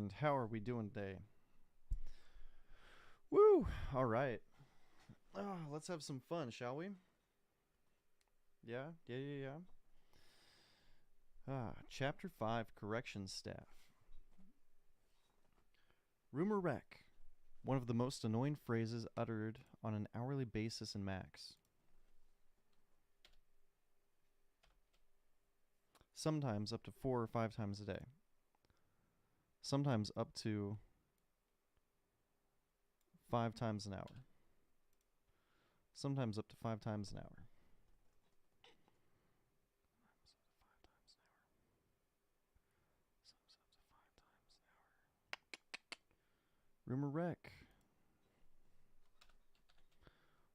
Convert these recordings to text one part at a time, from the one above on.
And how are we doing today? Woo! All right. Let's have some fun, shall we? Yeah. Chapter 5, Corrections Staff. Rumor wreck. One of the most annoying phrases uttered on an hourly basis in Max. Sometimes up to 4 or 5 times a day. Sometimes up to 5 times an hour. Sometimes up to 5 times an hour. Rumor wreck.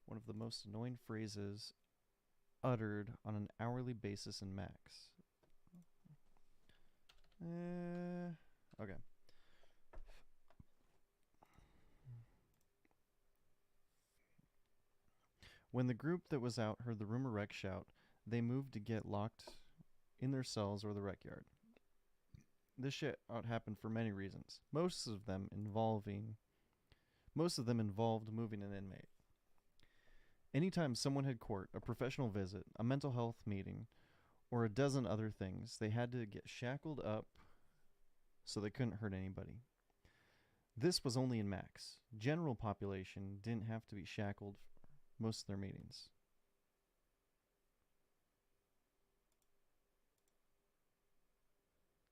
One of the most annoying phrases uttered on an hourly basis in Max. Okay. When the group that was out heard the rumor wreck shout, they moved to get locked in their cells or the rec yard. This shit out happened for many reasons. Most of them involved moving an inmate. Anytime someone had court, a professional visit, a mental health meeting, or a dozen other things, they had to get shackled up so they couldn't hurt anybody. This was only in Max. General population didn't have to be shackled for most of their meetings.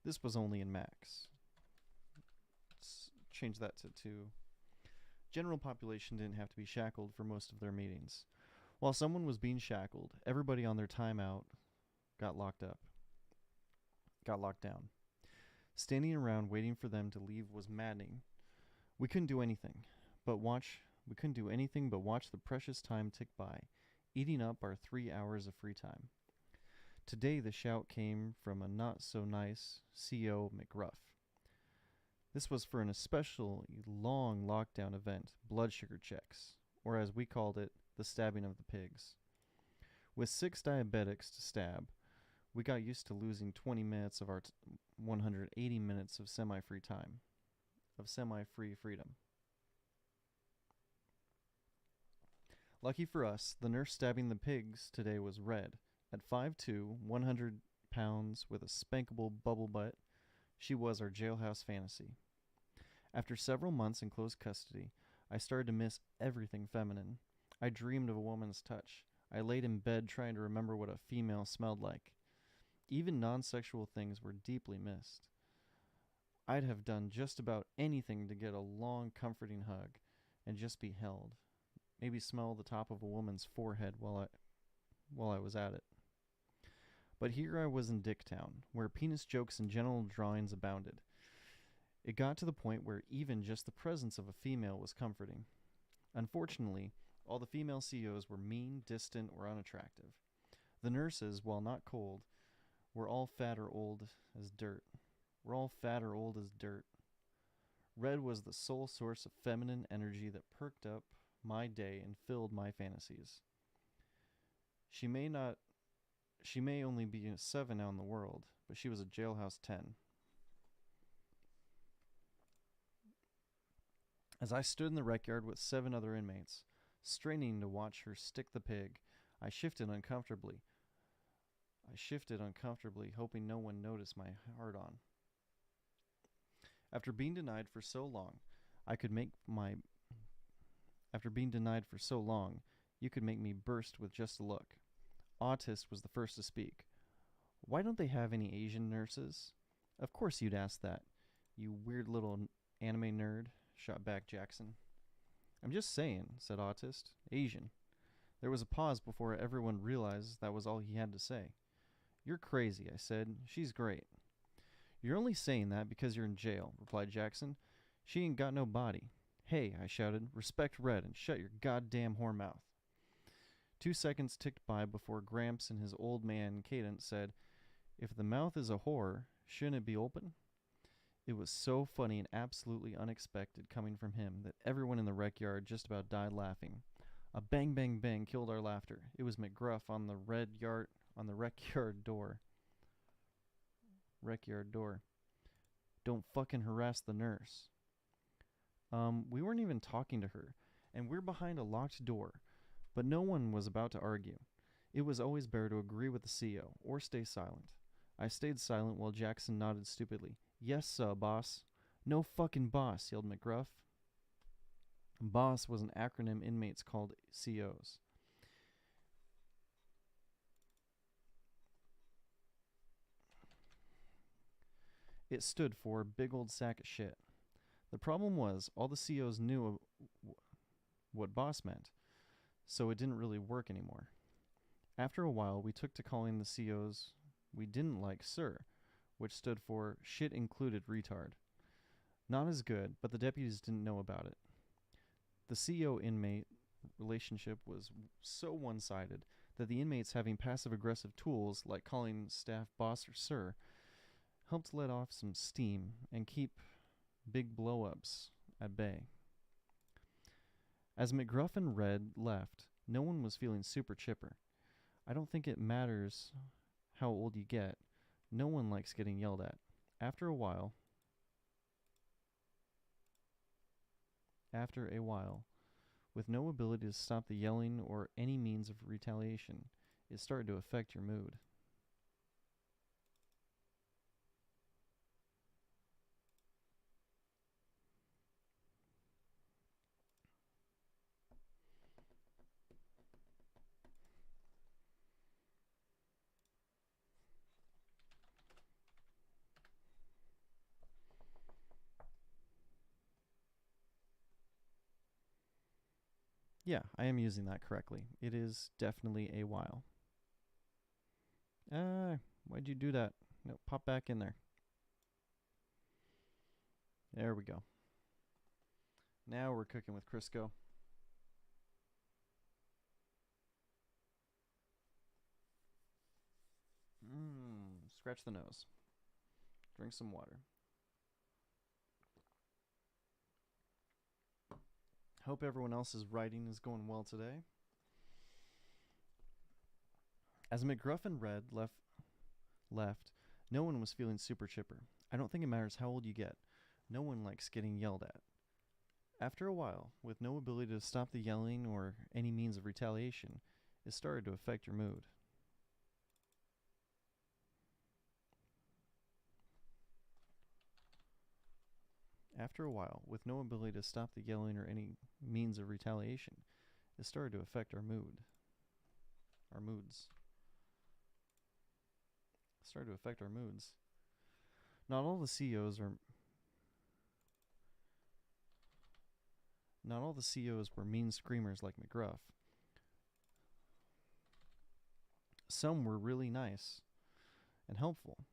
This was only in Max. Let's change that to 2. General population didn't have to be shackled for most of their meetings. While someone was being shackled, everybody on their timeout got locked down. Standing around waiting for them to leave was maddening. We couldn't do anything but watch the precious time tick by, eating up our 3 hours of free time. Today the shout came from a not-so-nice CO McGruff. This was for an especially long lockdown event, blood sugar checks, or as we called it, the stabbing of the pigs. With 6 diabetics to stab, we got used to losing 20 minutes of our 180 minutes of semi-free time, of semi-free freedom. Lucky for us, the nurse stabbing the pigs today was Red. At 5'2", 100 pounds with a spankable bubble butt, she was our jailhouse fantasy. After several months in close custody, I started to miss everything feminine. I dreamed of a woman's touch. I laid in bed trying to remember what a female smelled like. Even non-sexual things were deeply missed. I'd have done just about anything to get a long, comforting hug and just be held. Maybe smell the top of a woman's forehead while I was at it. But here I was in Dicktown, where penis jokes and genital drawings abounded. It got to the point where even just the presence of a female was comforting. Unfortunately, all the female CEOs were mean, distant, or unattractive. The nurses, while not cold, were all fat or old as dirt. Red was the sole source of feminine energy that perked up my day and filled my fantasies. She may only be a 7 now in the world, but she was a jailhouse 10. As I stood in the rec yard with 7 other inmates, straining to watch her stick the pig, I shifted uncomfortably, hoping no one noticed my hard-on. After being denied for so long, you could make me burst with just a look. Autist was the first to speak. Why don't they have any Asian nurses? Of course you'd ask that, you weird little anime nerd, shot back Jackson. I'm just saying, said Autist. Asian. There was a pause before everyone realized that was all he had to say. You're crazy, I said. She's great. You're only saying that because you're in jail, replied Jackson. She ain't got no body. Hey, I shouted, respect Red and shut your goddamn whore mouth. 2 seconds ticked by before Gramps in his old man cadence said, if the mouth is a whore, shouldn't it be open? It was so funny and absolutely unexpected coming from him that everyone in the rec yard just about died laughing. A bang bang bang killed our laughter. It was McGruff on the rec yard door. Don't fucking harass the nurse. We weren't even talking to her, and we're behind a locked door, but no one was about to argue. It was always better to agree with the CO or stay silent. I stayed silent while Jackson nodded stupidly. Yes, sir, boss. No fucking boss, yelled McGruff. Boss was an acronym inmates called COs. It stood for big old sack of shit. The problem was all the COs knew what boss meant, so it didn't really work anymore. After a while, we took to calling the COs we didn't like sir, which stood for shit included retard. Not as good, but the deputies didn't know about it. The CO inmate relationship was so one-sided that the inmates having passive-aggressive tools like calling staff boss or sir helped let off some steam and keep big blow-ups at bay. As McGruff and Red left, no one was feeling super chipper. I don't think it matters how old you get. No one likes getting yelled at. After a while, with no ability to stop the yelling or any means of retaliation, it started to affect your mood. Yeah, I am using that correctly. It is definitely a while. Why'd you do that? No, pop back in there. There we go. Now we're cooking with Crisco. Scratch the nose. Drink some water. Hope everyone else's writing is going well today. As McGruff and Red left, no one was feeling super chipper. I don't think it matters how old you get. No one likes getting yelled at. After a while, with no ability to stop the yelling or any means of retaliation, it started to affect your mood. After a while, with no ability to stop the yelling or any means of retaliation, it started to affect our moods. Started to affect our moods. Not all the COs were mean screamers like McGruff. Some were really nice and helpful.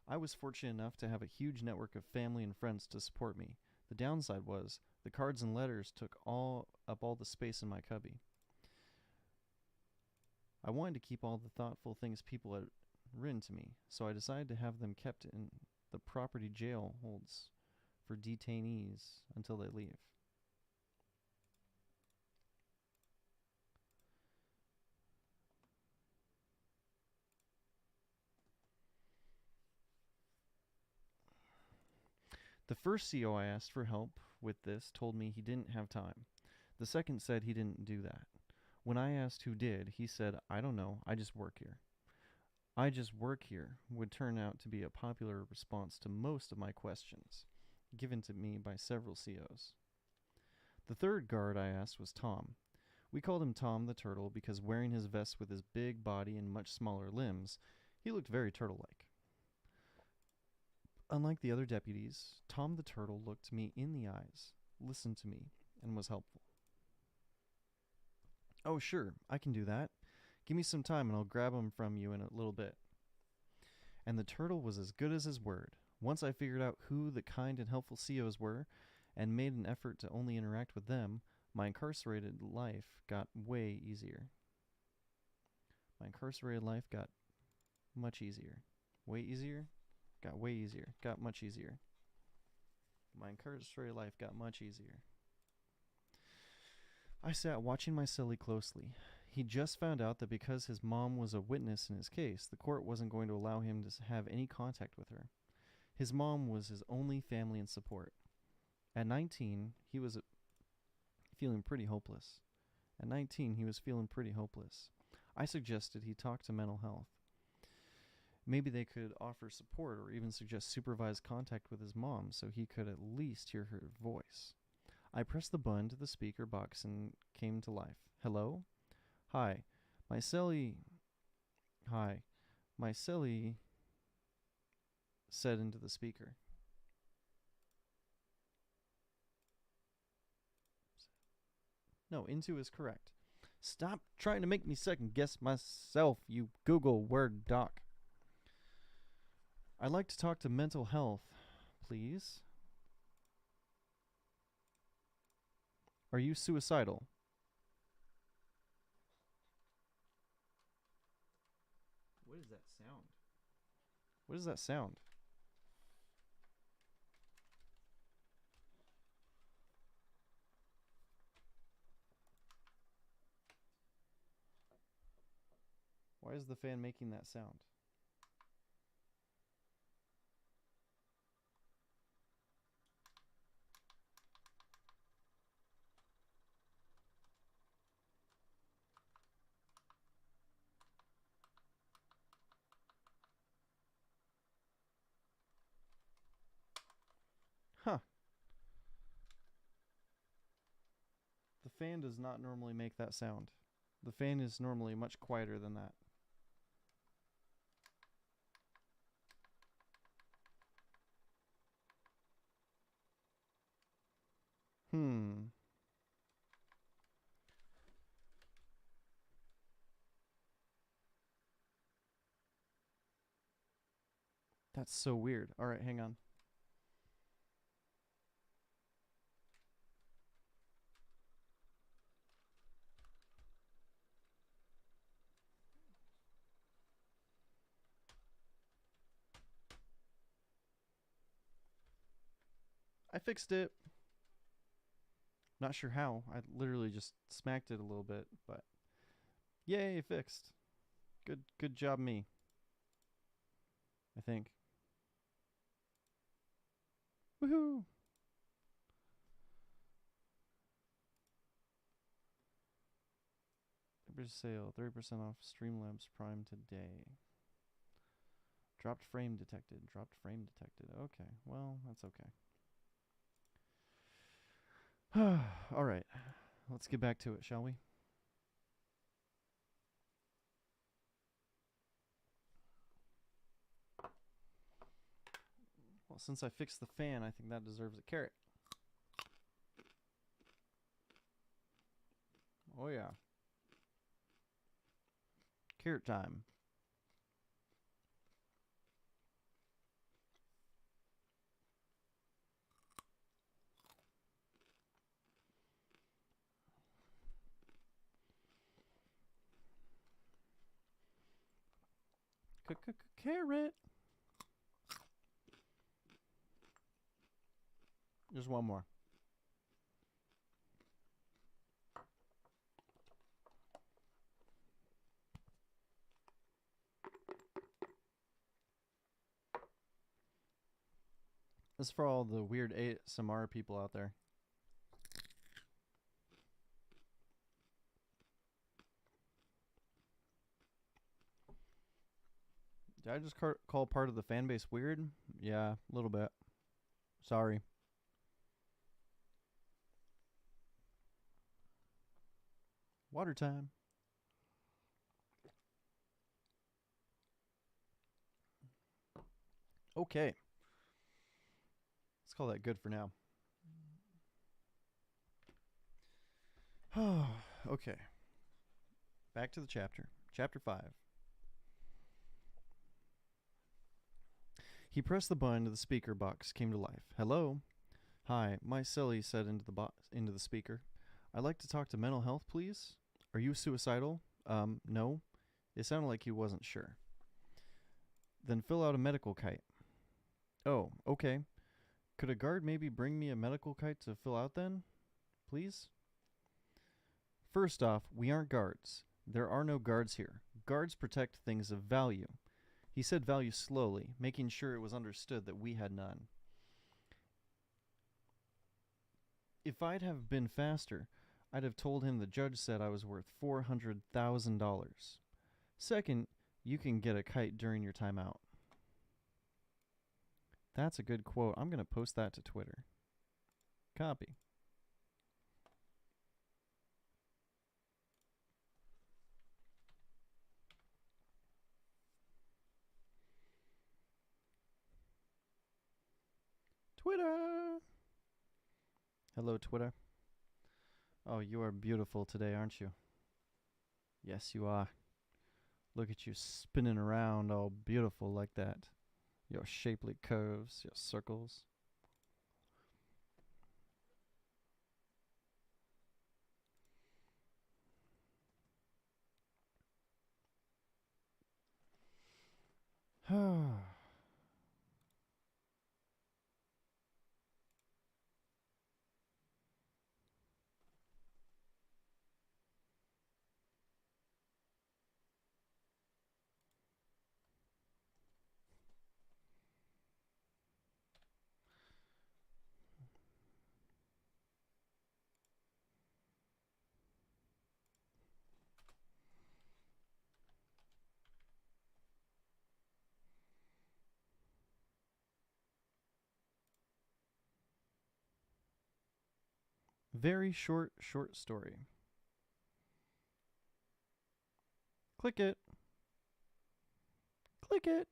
I was fortunate enough to have a huge network of family and friends to support me. The downside was the cards and letters took all the space in my cubby. I wanted to keep all the thoughtful things people had written to me, so I decided to have them kept in the property jail holds for detainees until they leave. The first CO I asked for help with this told me he didn't have time. The second said he didn't do that. When I asked who did, he said, I don't know, I just work here. I just work here would turn out to be a popular response to most of my questions, given to me by several COs. The third guard I asked was Tom. We called him Tom the Turtle because wearing his vest with his big body and much smaller limbs, he looked very turtle-like. Unlike the other deputies, Tom the Turtle looked me in the eyes, listened to me, and was helpful. Oh, sure, I can do that. Give me some time and I'll grab him from you in a little bit. And the turtle was as good as his word. Once I figured out who the kind and helpful COs were and made an effort to only interact with them, my incarcerated life got way easier. My incarcerated life got much easier. Way easier? Got way easier. Got much easier. My incarcerated life got much easier. I sat watching my cellie closely. He just found out that because his mom was a witness in his case, the court wasn't going to allow him to have any contact with her. His mom was his only family and support. At 19, he was feeling pretty hopeless. At 19, he was feeling pretty hopeless. I suggested he talk to mental health. Maybe they could offer support or even suggest supervised contact with his mom so he could at least hear her voice. I pressed the button to the speaker box and came to life. Hello? Hi. My silly said into the speaker. No, into is correct. Stop trying to make me second guess myself, you Google Word doc. I'd like to talk to mental health, please. Are you suicidal? What is that sound? What is that sound? Why is the fan making that sound? Huh. The fan does not normally make that sound. The fan is normally much quieter than that. That's so weird. All right, hang on. I fixed it. Not sure how. I literally just smacked it a little bit, but yay, fixed. Good job me. I think. Woohoo! Sale, 30% off Streamlabs Prime today. Dropped frame detected. Okay, well, that's okay. All right, let's get back to it, shall we? Well, since I fixed the fan, I think that deserves a carrot. Oh, yeah. Carrot time. Carrot. Just one more. This is for all the weird ASMR people out there. Did I just call part of the fan base weird? Yeah, a little bit. Sorry. Water time. Okay. Let's call that good for now. Okay. Back to the chapter. Chapter 5. He pressed the button. The speaker box came to life. Hello? Hi, my silly said into the speaker. I'd like to talk to mental health, please. Are you suicidal? No. It sounded like he wasn't sure. Then fill out a medical kite. Oh, okay. Could a guard maybe bring me a medical kite to fill out then? Please? First off, we aren't guards. There are no guards here. Guards protect things of value. He said value slowly, making sure it was understood that we had none. If I'd have been faster, I'd have told him the judge said I was worth $400,000. Second, you can get a kite during your timeout. That's a good quote. I'm going to post that to Twitter. Copy. Twitter. Hello, Twitter. Oh, you are beautiful today, aren't you? Yes, you are. Look at you spinning around all beautiful like that. Your shapely curves, your circles. Very short story. Click it. Click it.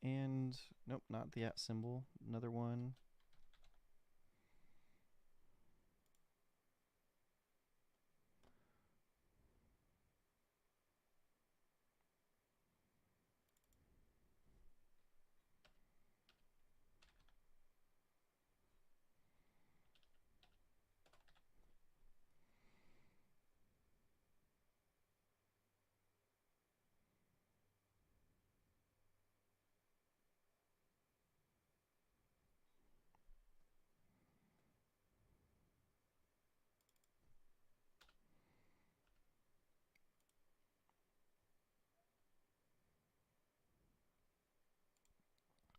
And, nope, not the @ symbol. Another one.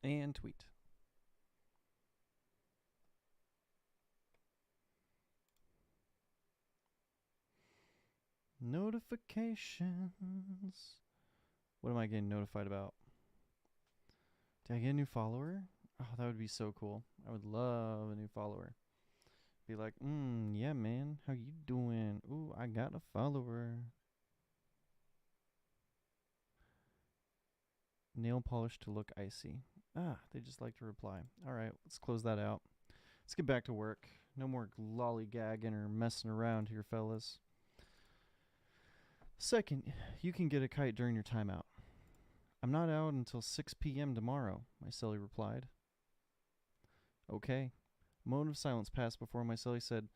And tweet. Notifications. What am I getting notified about? Did I get a new follower? Oh, that would be so cool. I would love a new follower. Be like, yeah, man, how you doing? Ooh, I got a follower. Nail polish to look icy. Ah, they just like to reply. All right, let's close that out. Let's get back to work. No more lollygagging or messing around here, fellas. Second, you can get a kite during your timeout. I'm not out until 6 p.m. tomorrow, Myceli replied. Okay. A moment of silence passed before Myceli said,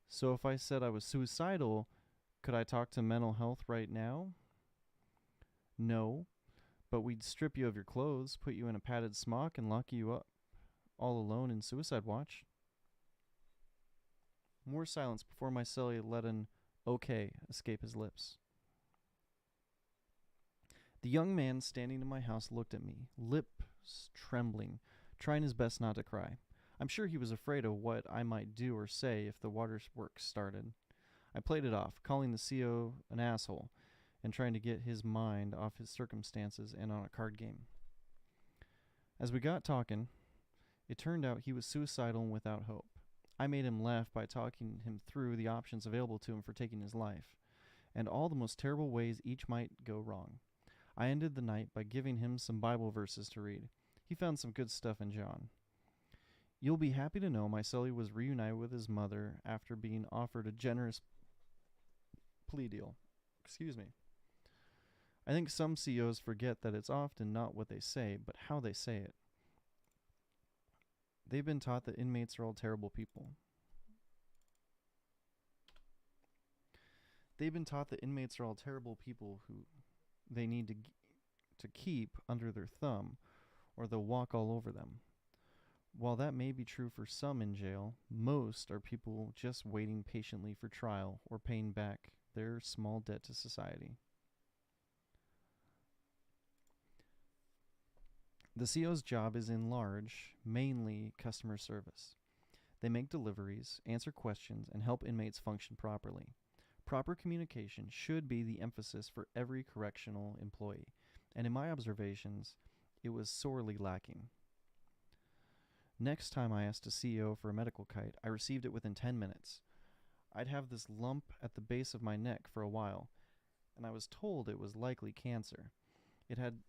so if I said I was suicidal, could I talk to mental health right now? No, but we'd strip you of your clothes, put you in a padded smock, and lock you up all alone in suicide watch. More silence before Myceli let an okay escape his lips. The young man standing in my house looked at me, lips trembling, trying his best not to cry. I'm sure he was afraid of what I might do or say if the waterworks started. I played it off, calling the CO an asshole, and trying to get his mind off his circumstances and on a card game. As we got talking, it turned out he was suicidal and without hope. I made him laugh by talking him through the options available to him for taking his life, and all the most terrible ways each might go wrong. I ended the night by giving him some Bible verses to read. He found some good stuff in John. You'll be happy to know Myceli was reunited with his mother after being offered a generous plea deal. Excuse me. I think some CEOs forget that it's often not what they say, but how they say it. They've been taught that inmates are all terrible people. They've been taught that inmates are all terrible people who they need to keep under their thumb, or they'll walk all over them. While that may be true for some in jail, most are people just waiting patiently for trial or paying back their small debt to society. The CO's job is in large, mainly customer service. They make deliveries, answer questions, and help inmates function properly. Proper communication should be the emphasis for every correctional employee, and in my observations, it was sorely lacking. Next time I asked a CEO for a medical kite, I received it within 10 minutes. I'd have this lump at the base of my neck for a while, and I was told it was likely cancer. It had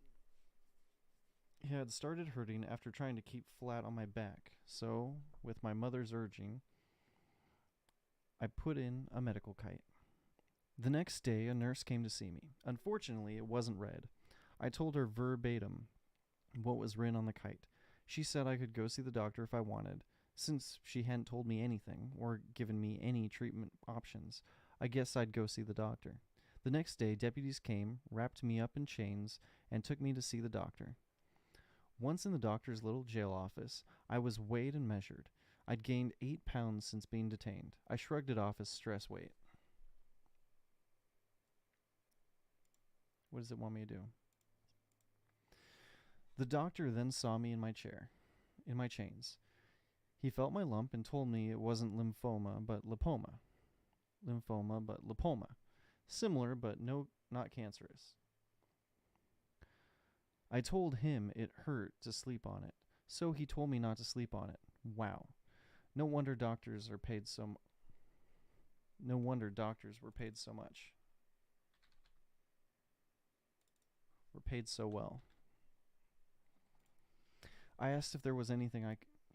started hurting after trying to keep flat on my back, so, with my mother's urging, I put in a medical kite. The next day, a nurse came to see me. Unfortunately, it wasn't red. I told her verbatim what was written on the kite. She said I could go see the doctor if I wanted. Since she hadn't told me anything or given me any treatment options, I guess I'd go see the doctor. The next day, deputies came, wrapped me up in chains, and took me to see the doctor. Once in the doctor's little jail office, I was weighed and measured. I'd gained 8 pounds since being detained. I shrugged it off as stress weight. What does it want me to do? The doctor then saw me in my chains. He felt my lump and told me it wasn't lymphoma, but lipoma. Similar, but not cancerous. I told him it hurt to sleep on it, so he told me not to sleep on it. Wow. No wonder doctors were paid so much. Were paid so well. I asked if there was anything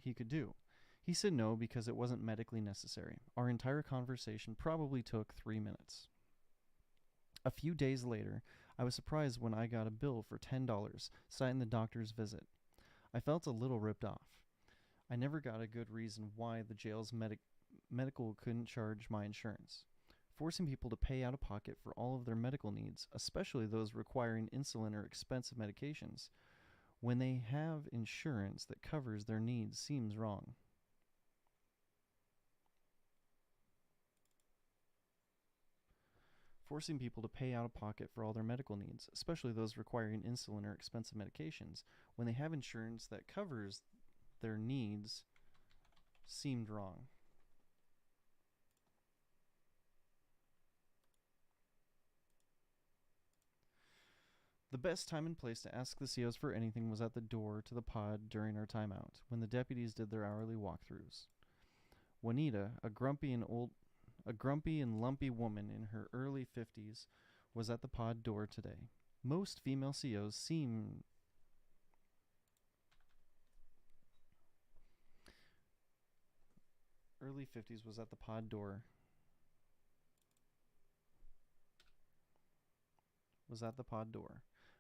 he could do. He said no because it wasn't medically necessary. Our entire conversation probably took 3 minutes. A few days later, I was surprised when I got a bill for $10 citing the doctor's visit. I felt a little ripped off. I never got a good reason why the jail's medical couldn't charge my insurance. Forcing people to pay out of pocket for all of their medical needs, especially those requiring insulin or expensive medications, when they have insurance that covers their needs seems wrong. Forcing people to pay out of pocket for all their medical needs, especially those requiring insulin or expensive medications, when they have insurance that covers their needs, seemed wrong. The best time and place to ask the COs for anything was at the door to the pod during our timeout, when the deputies did their hourly walkthroughs. Juanita, a grumpy and lumpy woman in her early 50s, was at the pod door today. Most female COs seem early 50s was at the pod door.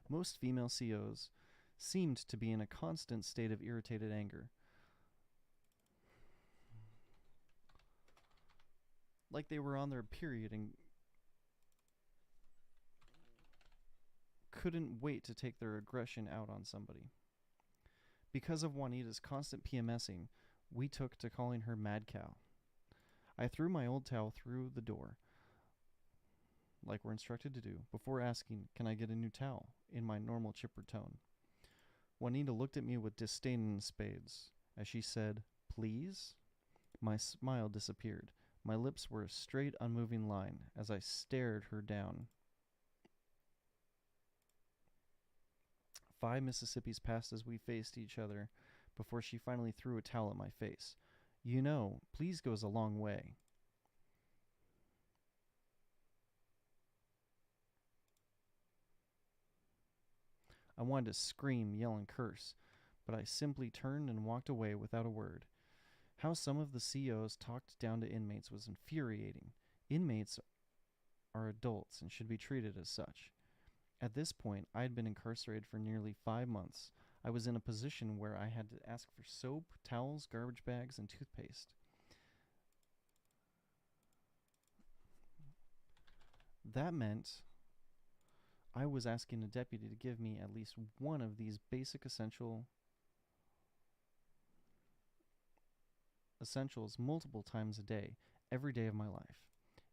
Most female COs seemed to be in a constant state of irritated anger. Like they were on their period and couldn't wait to take their aggression out on somebody. Because of Juanita's constant PMSing, we took to calling her Mad Cow. I threw my old towel through the door, like we're instructed to do, before asking, "Can I get a new towel?" in my normal chipper tone. Juanita looked at me with disdain in spades. As she said, "Please?" My smile disappeared. My lips were a straight, unmoving line as I stared her down. 5 Mississippis passed as we faced each other before she finally threw a towel at my face. "You know, please goes a long way." I wanted to scream, yell, and curse, but I simply turned and walked away without a word. How some of the COs talked down to inmates was infuriating. Inmates are adults and should be treated as such. At this point, I had been incarcerated for nearly 5 months. I was in a position where I had to ask for soap, towels, garbage bags, and toothpaste. That meant I was asking a deputy to give me at least one of these basic essentials multiple times a day, every day of my life.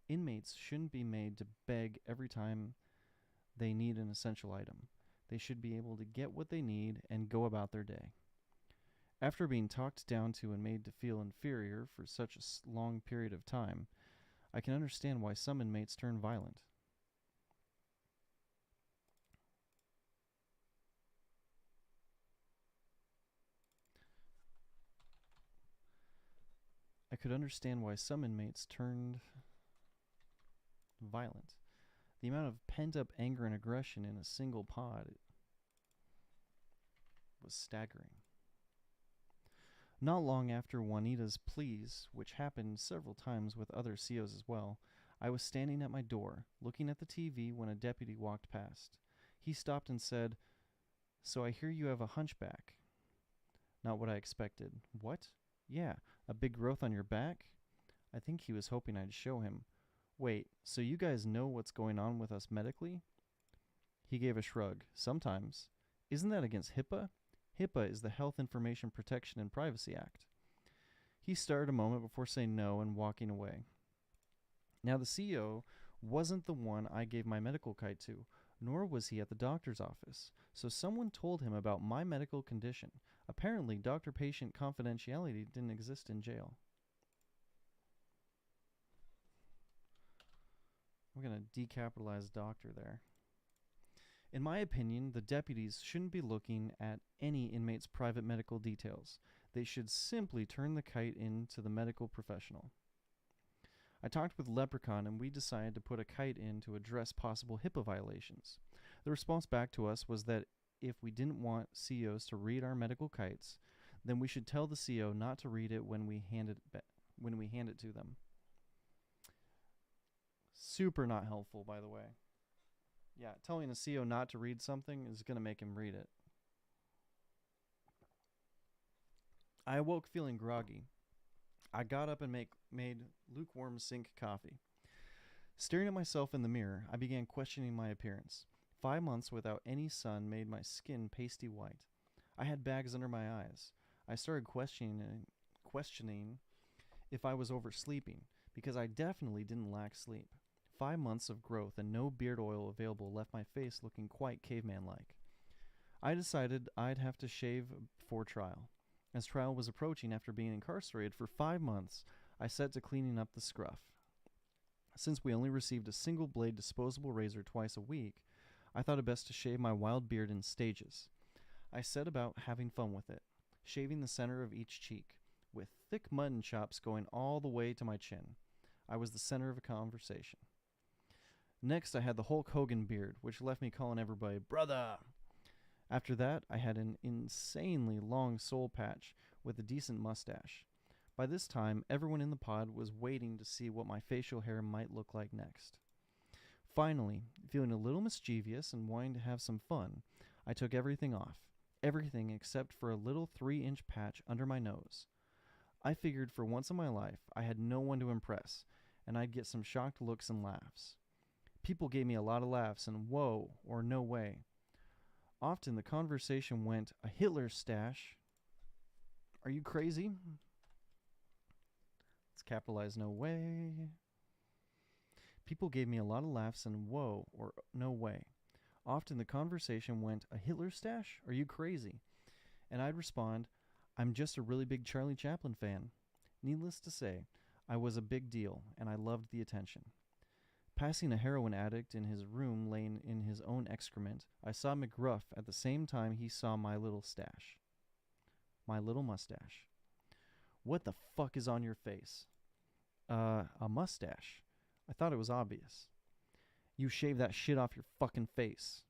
Inmates shouldn't be made to beg every time they need an essential item. They should be able to get what they need and go about their day. After being talked down to and made to feel inferior for such a long period of time, I can understand why some inmates turn violent. I could understand why some inmates turned violent. The amount of pent-up anger and aggression in a single pod was staggering. Not long after Juanita's pleas, which happened several times with other COs as well, I was standing at my door, looking at the TV when a deputy walked past. He stopped and said, "So I hear you have a hunchback." Not what I expected. What? Yeah, a big growth on your back? I think he was hoping I'd show him. Wait, so you guys know what's going on with us medically? He gave a shrug. Sometimes. Isn't that against HIPAA? HIPAA is the Health Information Protection and Privacy Act. He stared a moment before saying no and walking away. Now the CEO wasn't the one I gave my medical kite to, nor was he at the doctor's office, so someone told him about my medical condition. Apparently, doctor-patient confidentiality didn't exist in jail. I'm going to decapitalize doctor there. In my opinion, the deputies shouldn't be looking at any inmate's private medical details. They should simply turn the kite in to the medical professional. I talked with Leprechaun and we decided to put a kite in to address possible HIPAA violations. The response back to us was that if we didn't want COs to read our medical kites, then we should tell the CO not to read it when we hand it to them. Super not helpful, by the way. Yeah, telling a CO not to read something is going to make him read it. I awoke feeling groggy. I got up and made lukewarm sink coffee. Staring at myself in the mirror, I began questioning my appearance. 5 months without any sun made my skin pasty white. I had bags under my eyes. I started questioning if I was oversleeping, because I definitely didn't lack sleep. 5 months of growth and no beard oil available left my face looking quite caveman-like. I decided I'd have to shave before trial. As trial was approaching after being incarcerated for 5 months, I set to cleaning up the scruff. Since we only received a single-blade disposable razor twice a week, I thought it best to shave my wild beard in stages. I set about having fun with it, shaving the center of each cheek, with thick mutton chops going all the way to my chin. I was the center of a conversation. Next, I had the Hulk Hogan beard, which left me calling everybody, "Brother!" After that, I had an insanely long soul patch with a decent mustache. By this time, everyone in the pod was waiting to see what my facial hair might look like next. Finally, feeling a little mischievous and wanting to have some fun, I took everything off. Everything except for a little 3-inch patch under my nose. I figured for once in my life, I had no one to impress, and I'd get some shocked looks and laughs. People gave me a lot of laughs and whoa or no way. Often the conversation went, "A Hitler stash? Are you crazy?" Let's capitalize no way. People gave me a lot of laughs and whoa or no way. Often the conversation went, "A Hitler stash? Are you crazy?" And I'd respond, "I'm just a really big Charlie Chaplin fan." Needless to say, I was a big deal, and I loved the attention. Passing a heroin addict in his room laying in his own excrement, I saw McGruff at the same time he saw my little stash. My little mustache. "What the fuck is on your face?" A mustache. I thought it was obvious." "You shave that shit off your fucking face."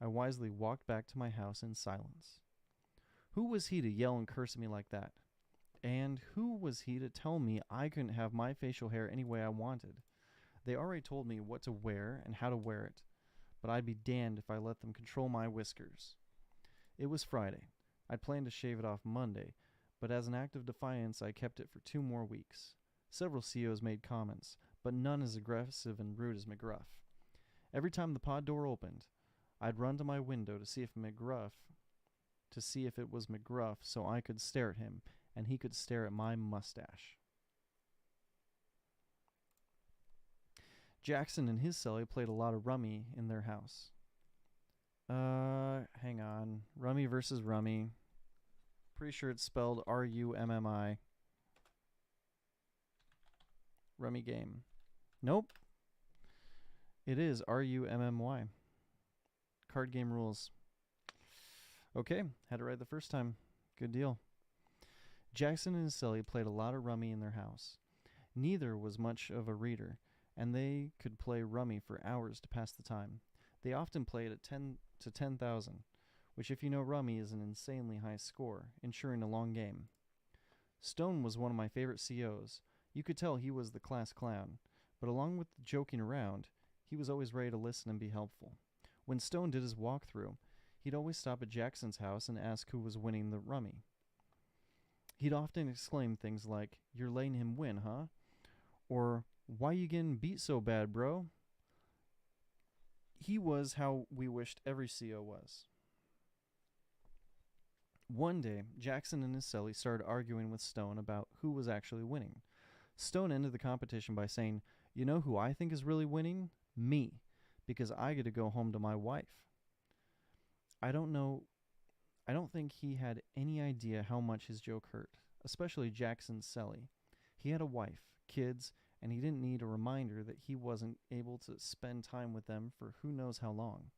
I wisely walked back to my house in silence. Who was he to yell and curse at me like that? And who was he to tell me I couldn't have my facial hair any way I wanted? They already told me what to wear and how to wear it, but I'd be damned if I let them control my whiskers. It was Friday. I'd planned to shave it off Monday, but as an act of defiance, I kept it for 2 more weeks. Several COs made comments, but none as aggressive and rude as McGruff. Every time the pod door opened, I'd run to my window to see if it was McGruff so I could stare at him and he could stare at my mustache. Jackson and his cellie played a lot of rummy in their house. Hang on. Rummy versus Rummy. Pretty sure it's spelled Rummi. Rummy game. Nope. It is Rummy. Card game rules. Okay, had it right the first time. Good deal. Jackson and Sally played a lot of rummy in their house. Neither was much of a reader, and they could play rummy for hours to pass the time. They often played at 10 to 10,000, which if you know rummy is an insanely high score, ensuring a long game. Stone was one of my favorite COs. You could tell he was the class clown, but along with joking around, he was always ready to listen and be helpful. When Stone did his walkthrough, he'd always stop at Jackson's house and ask who was winning the rummy. He'd often exclaim things like, "You're letting him win, huh?" Or, "Why you getting beat so bad, bro?" He was how we wished every CO was. One day, Jackson and his celly started arguing with Stone about who was actually winning. Stone ended the competition by saying, "You know who I think is really winning? Me, because I get to go home to my wife." I don't think he had any idea how much his joke hurt, especially Jackson's celly. He had a wife, kids, and he didn't need a reminder that he wasn't able to spend time with them for who knows how long.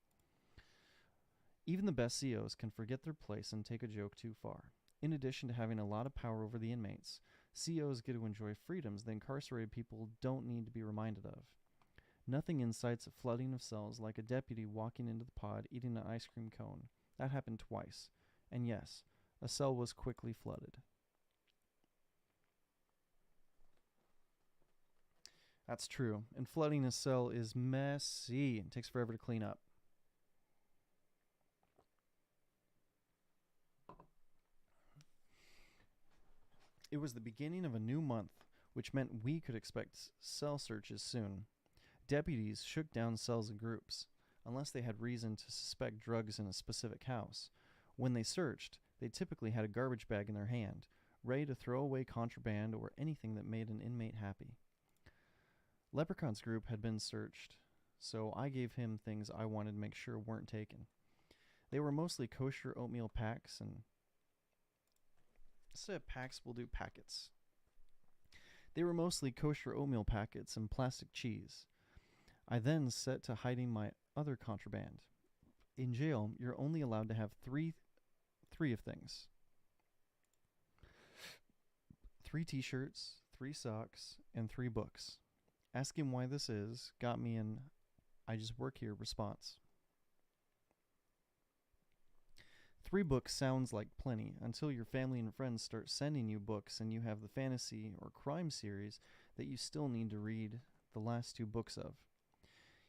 Even the best COs can forget their place and take a joke too far. In addition to having a lot of power over the inmates, COs get to enjoy freedoms the incarcerated people don't need to be reminded of. Nothing incites a flooding of cells like a deputy walking into the pod eating an ice cream cone. That happened twice. And yes, a cell was quickly flooded. That's true. And flooding a cell is messy. It takes forever to clean up. It was the beginning of a new month, which meant we could expect cell searches soon. Deputies shook down cells in groups, unless they had reason to suspect drugs in a specific house. When they searched, they typically had a garbage bag in their hand, ready to throw away contraband or anything that made an inmate happy. Leprechaun's group had been searched, so I gave him things I wanted to make sure weren't taken. They were mostly kosher oatmeal packs and... Instead of packs, we'll do packets. They were mostly kosher oatmeal packets and plastic cheese. I then set to hiding my other contraband. In jail, you're only allowed to have three of things. 3 t-shirts, 3 socks, and 3 books. Asking why this is got me an "I just work here" response. 3 books sounds like plenty until your family and friends start sending you books and you have the fantasy or crime series that you still need to read the last 2 books of.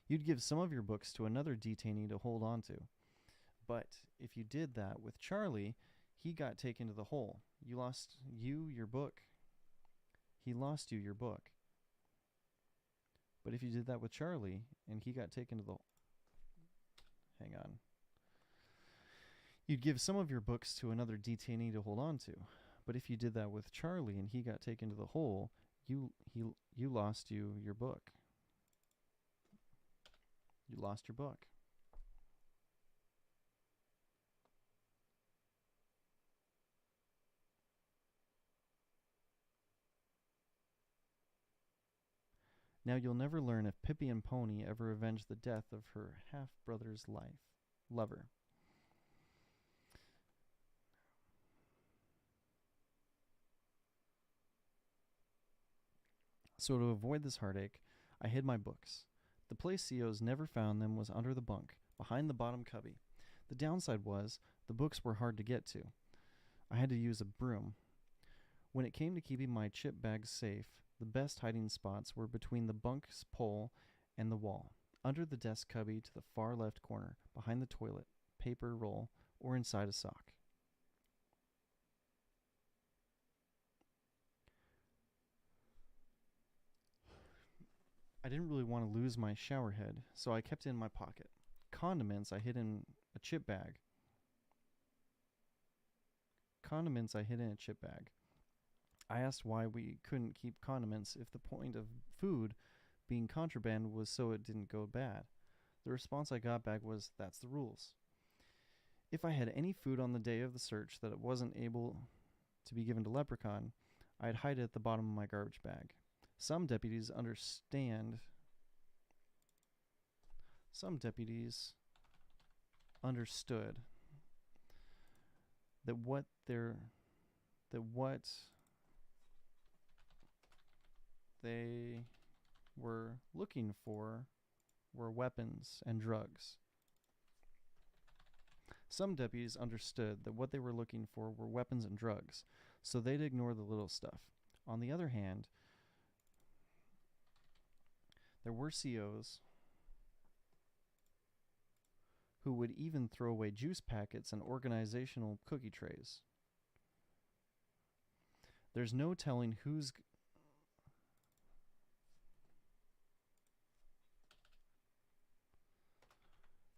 You'd give some of your books to another detainee to hold on to. But if you did that with Charlie, he got taken to the hole. He lost you your book. But if you did that with Charlie and he got taken to the... Hang on. You'd give some of your books to another detainee to hold on to. But if you did that with Charlie and he got taken to the hole, you lost your book. You lost your book. Now you'll never learn if Pippi and Pony ever avenged the death of her half-brother's lover. So to avoid this heartache, I hid my books. The place COs never found them was under the bunk, behind the bottom cubby. The downside was, the books were hard to get to. I had to use a broom. When it came to keeping my chip bags safe, the best hiding spots were between the bunk's pole and the wall, under the desk cubby to the far left corner, behind the toilet, paper roll, or inside a sock. I didn't really want to lose my shower head, so I kept it in my pocket. Condiments I hid in a chip bag. I asked why we couldn't keep condiments if the point of food being contraband was so it didn't go bad. The response I got back was, "That's the rules." If I had any food on the day of the search that it wasn't able to be given to Leprechaun, I'd hide it at the bottom of my garbage bag. Some deputies understood that what they were looking for were weapons and drugs. Some deputies understood that what they were looking for were weapons and drugs, so they'd ignore the little stuff. On the other hand, there were COs who would even throw away juice packets and organizational cookie trays. There's no telling who's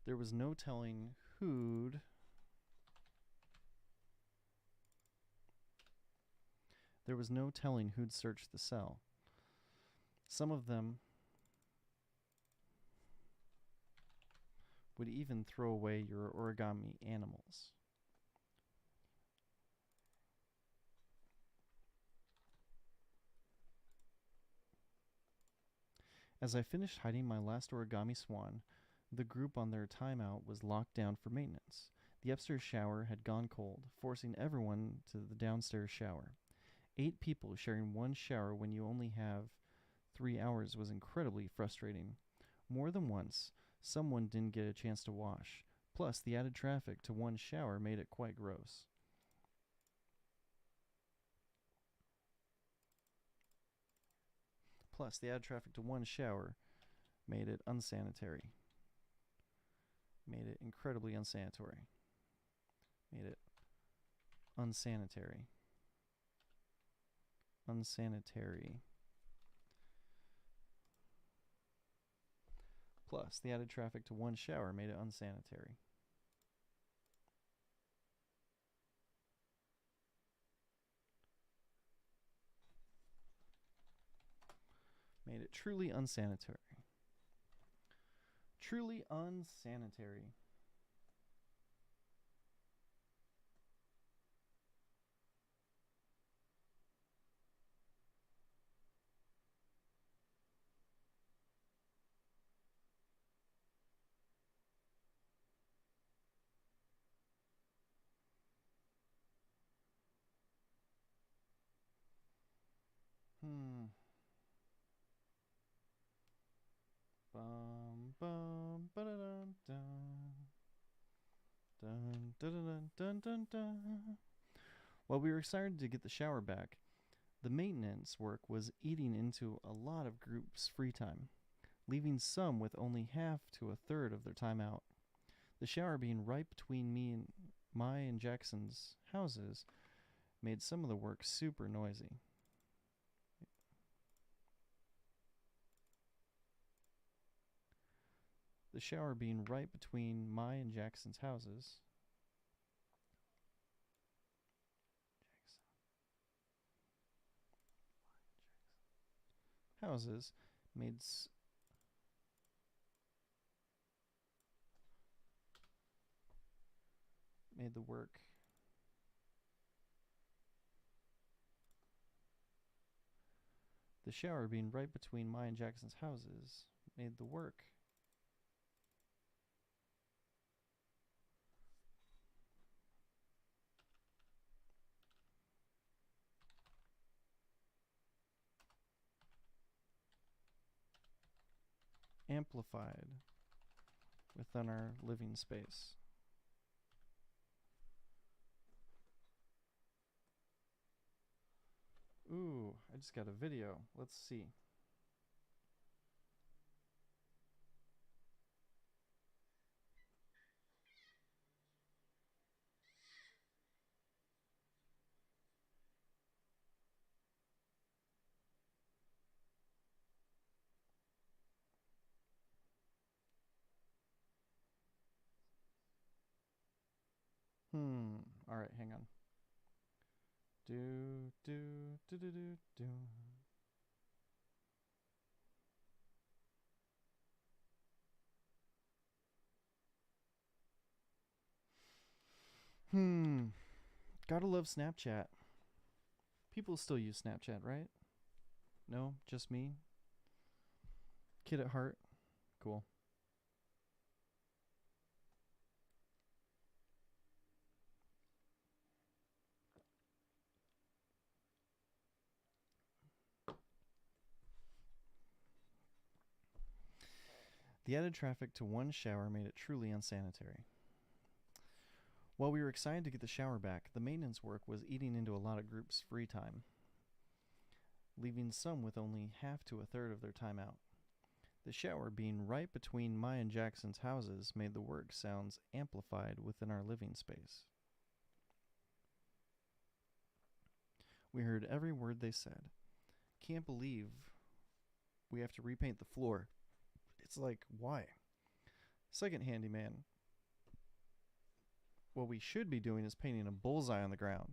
There was no telling who'd searched the cell. Some of them would even throw away your origami animals. As I finished hiding my last origami swan, the group on their timeout was locked down for maintenance. The upstairs shower had gone cold, forcing everyone to the downstairs shower. 8 people sharing one shower when you only have 3 hours was incredibly frustrating. More than once, someone didn't get a chance to wash. Plus, the added traffic to one shower made it quite gross. Made it unsanitary. Made it incredibly unsanitary. Made it unsanitary. Unsanitary. Plus, the added traffic to one shower made it unsanitary. Made it truly unsanitary. Truly unsanitary. Bum bum ba da dun dun dun dun dun dun. While we were excited to get the shower back, the maintenance work was eating into a lot of groups' free time, leaving some with only half to a third of their time out. The shower being right between my and Jackson's houses made some of the work super noisy. The shower being right between my and Jackson's houses made the work the shower being right between my and Jackson's houses made the work amplified within our living space. Ooh, I just got a video. Let's see. All right, hang on. Do do do do do do. Hmm. Gotta love Snapchat. People still use Snapchat, right? No? Just me? Kid at heart? Cool. The added traffic to one shower made it truly unsanitary. While we were excited to get the shower back, the maintenance work was eating into a lot of groups' free time, leaving some with only half to a third of their time out. The shower being right between my and Jackson's houses made the work sounds amplified within our living space. We heard every word they said. Can't believe we have to repaint the floor. It's like, why? Second handyman. What we should be doing is painting a bullseye on the ground.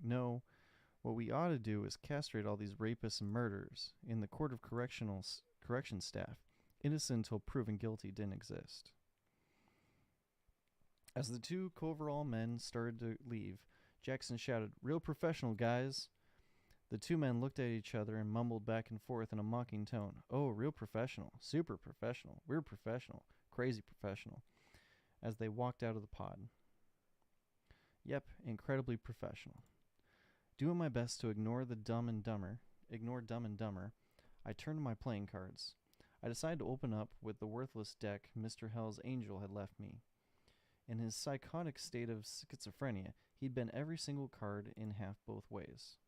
No, what we ought to do is castrate all these rapists and murderers in the court of correction staff, innocent until proven guilty, didn't exist. As the two coverall men started to leave, Jackson shouted, "Real professional, guys." The two men looked at each other and mumbled back and forth in a mocking tone. "Oh, real professional, super professional, we're professional, crazy professional," as they walked out of the pod. Yep, incredibly professional. Doing my best to ignore Dumb and Dumber, I turned to my playing cards. I decided to open up with the worthless deck Mr. Hell's Angel had left me. In his psychotic state of schizophrenia, he'd bent every single card in half both ways.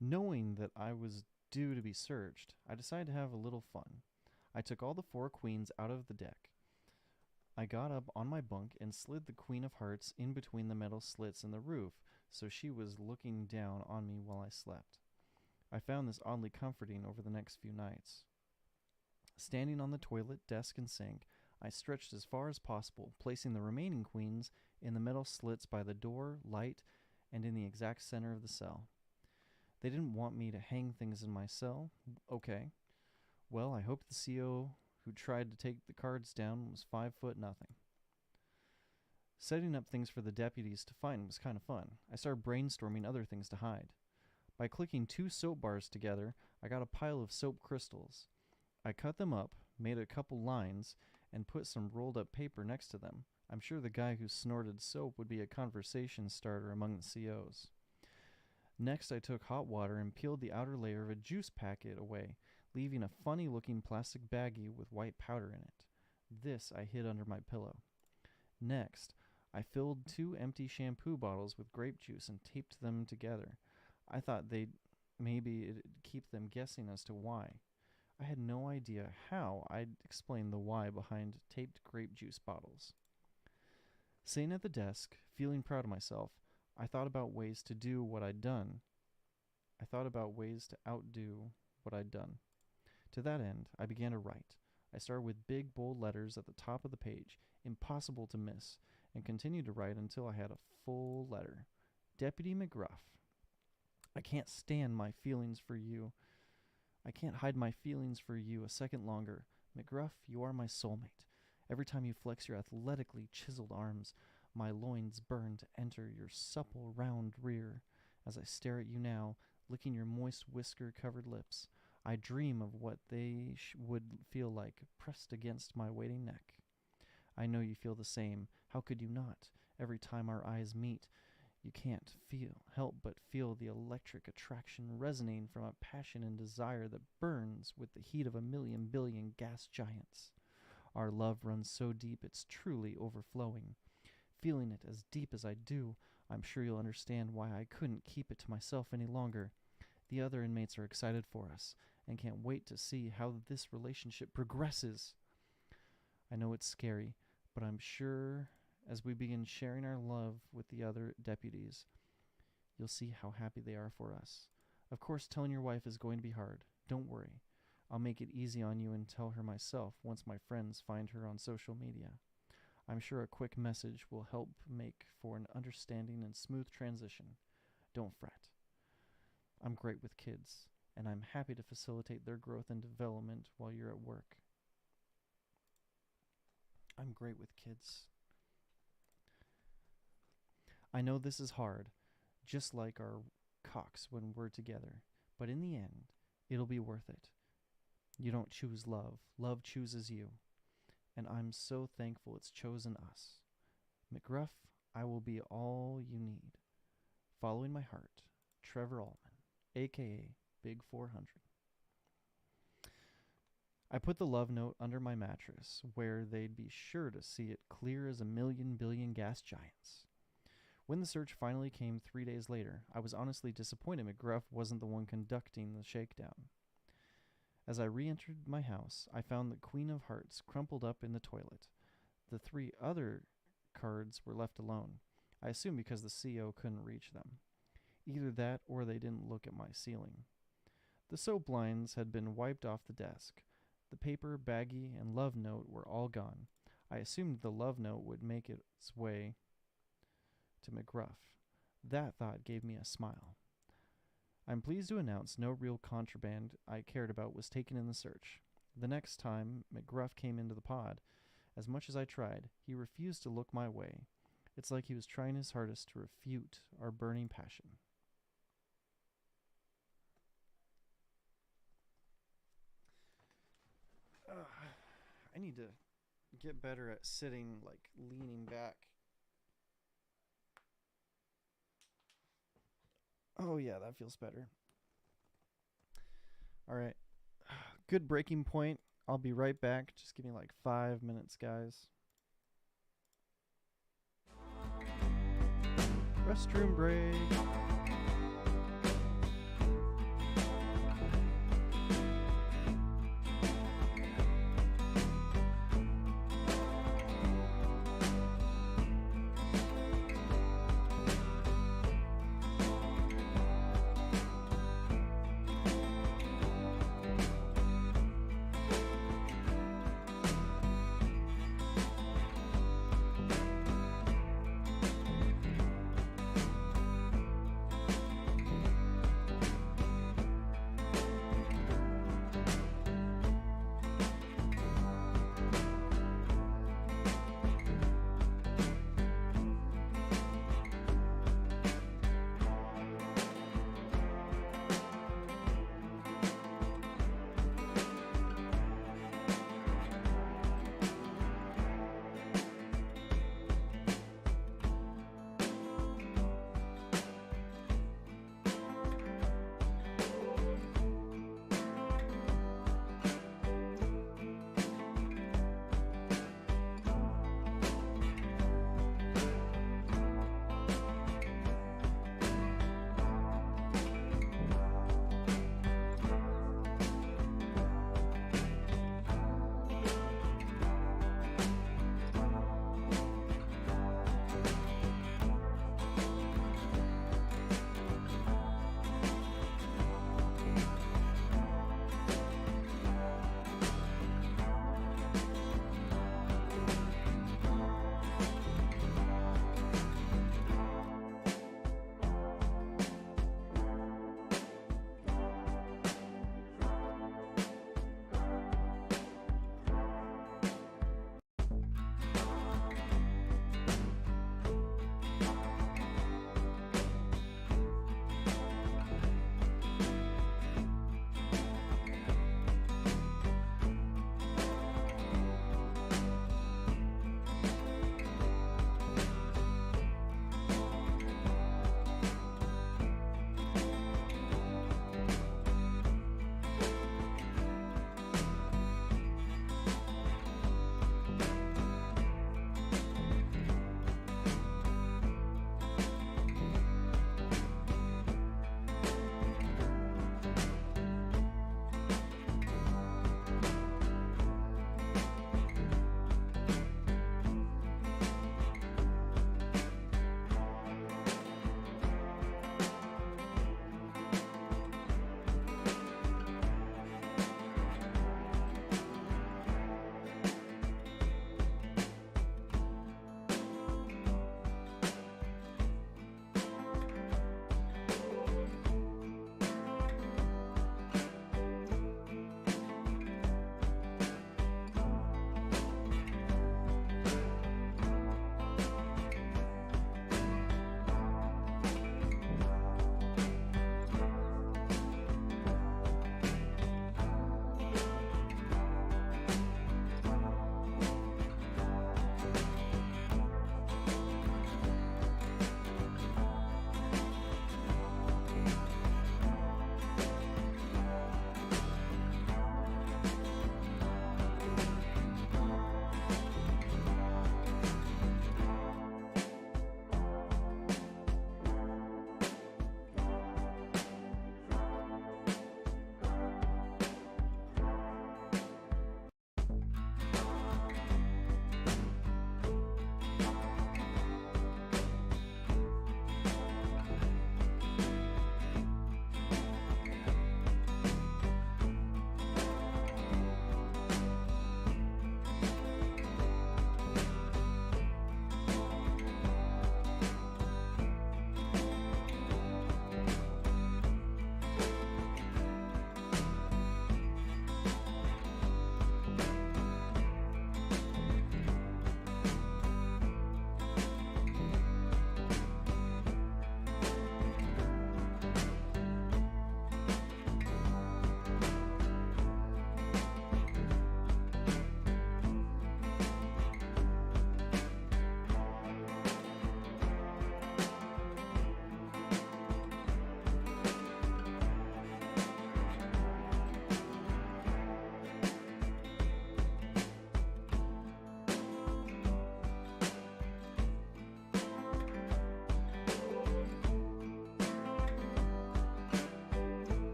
Knowing that I was due to be searched, I decided to have a little fun. I took all the 4 queens out of the deck. I got up on my bunk and slid the Queen of Hearts in between the metal slits in the roof, so she was looking down on me while I slept. I found this oddly comforting over the next few nights. Standing on the toilet, desk, and sink, I stretched as far as possible, placing the remaining queens in the metal slits by the door, light, and in the exact center of the cell. They didn't want me to hang things in my cell. Okay. Well, I hoped the CO who tried to take the cards down was 5'0". Setting up things for the deputies to find was kind of fun. I started brainstorming other things to hide. By clicking 2 soap bars together, I got a pile of soap crystals. I cut them up, made a couple lines, and put some rolled up paper next to them. I'm sure the guy who snorted soap would be a conversation starter among the COs. Next, I took hot water and peeled the outer layer of a juice packet away, leaving a funny-looking plastic baggie with white powder in it. This I hid under my pillow. Next, I filled 2 empty shampoo bottles with grape juice and taped them together. I thought maybe it'd keep them guessing as to why. I had no idea how I'd explain the why behind taped grape juice bottles. Sitting at the desk, feeling proud of myself, I thought about ways to do what I'd done. I thought about ways to outdo what I'd done. To that end, I began to write. I started with big, bold letters at the top of the page, impossible to miss, and continued to write until I had a full letter. Deputy McGruff. I can't stand my feelings for you. I can't hide my feelings for you a second longer. McGruff, you are my soulmate. Every time you flex your athletically chiseled arms, my loins burn to enter your supple, round rear. As I stare at you now, licking your moist, whisker-covered lips, I dream of what they would feel like pressed against my waiting neck. I know you feel the same. How could you not? Every time our eyes meet, you can't help but feel the electric attraction resonating from a passion and desire that burns with the heat of 1,000,000 billion gas giants. Our love runs so deep it's truly overflowing. Feeling it as deep as I do, I'm sure you'll understand why I couldn't keep it to myself any longer. The other inmates are excited for us and can't wait to see how this relationship progresses. I know it's scary, but I'm sure as we begin sharing our love with the other deputies, you'll see how happy they are for us. Of course, telling your wife is going to be hard. Don't worry. I'll make it easy on you and tell her myself once my friends find her on social media. I'm sure a quick message will help make for an understanding and smooth transition. Don't fret. I'm great with kids, and I'm happy to facilitate their growth and development while you're at work. I'm great with kids. I know this is hard, just like our cocks when we're together, but in the end, it'll be worth it. You don't choose love, love chooses you, and I'm so thankful it's chosen us. McGruff, I will be all you need. Following my heart, Trevor Altman, a.k.a. Big 400. I put the love note under my mattress, where they'd be sure to see it clear as a million billion gas giants. When the search finally came 3 days later, I was honestly disappointed McGruff wasn't the one conducting the shakedown. As I re-entered my house, I found the Queen of Hearts crumpled up in the toilet. The 3 other cards were left alone. I assume because the CO couldn't reach them. Either that or they didn't look at my ceiling. The soap lines had been wiped off the desk. The paper, baggie, and love note were all gone. I assumed the love note would make its way to McGruff. That thought gave me a smile. I'm pleased to announce no real contraband I cared about was taken in the search. The next time McGruff came into the pod, as much as I tried, he refused to look my way. It's like he was trying his hardest to refute our burning passion. I need to get better at sitting, like, leaning back. Oh, yeah, that feels better. All right. Good breaking point. I'll be right back. Just give me like 5 minutes, guys. Restroom break.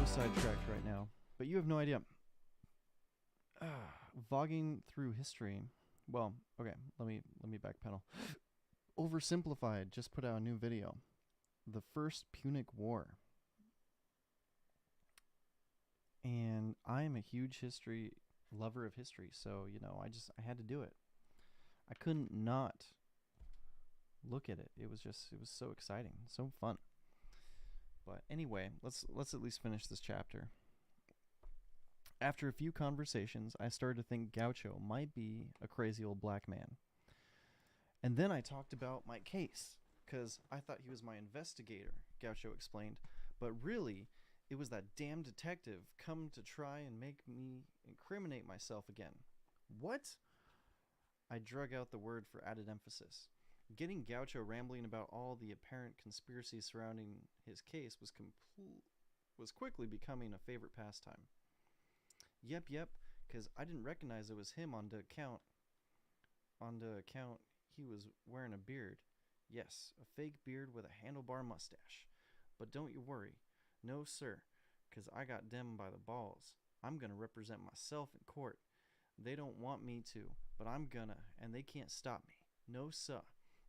so sidetracked right now, but you have no idea. Voguing through history. Well, okay, let me backpedal. Oversimplified just put out a new video. The First Punic War. And I'm a huge lover of history, so I had to do it. I couldn't not look at it. It was so exciting, so fun. But anyway, let's at least finish this chapter. After a few conversations, I started to think Gaucho might be a crazy old black man. And then I talked about my case, because I thought he was my investigator, Gaucho explained. But really, it was that damn detective come to try and make me incriminate myself again. What? I drug out the word for added emphasis. Getting Gaucho rambling about all the apparent conspiracy surrounding his case was quickly becoming a favorite pastime. Yep, because I didn't recognize it was him on the account he was wearing a beard. Yes, a fake beard with a handlebar mustache. But don't you worry. No, sir, because I got them by the balls. I'm going to represent myself in court. They don't want me to, but I'm gonna, and they can't stop me. No, sir.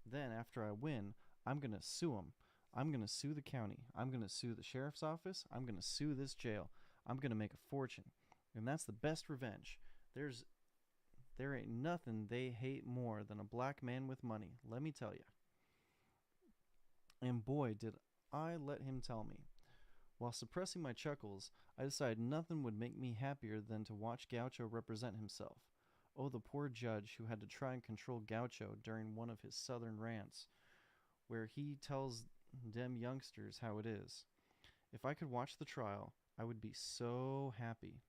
Then, after I win, I'm going to sue them. I'm going to sue the county. I'm going to sue the sheriff's office. I'm going to sue this jail. I'm going to make a fortune. And that's the best revenge. There ain't nothing they hate more than a black man with money, let me tell you. And boy, did I let him tell me. While suppressing my chuckles, I decided nothing would make me happier than to watch Gaucho represent himself. Oh, the poor judge who had to try and control Gaucho during one of his southern rants, where he tells them youngsters how it is. If I could watch the trial, I would be so happy.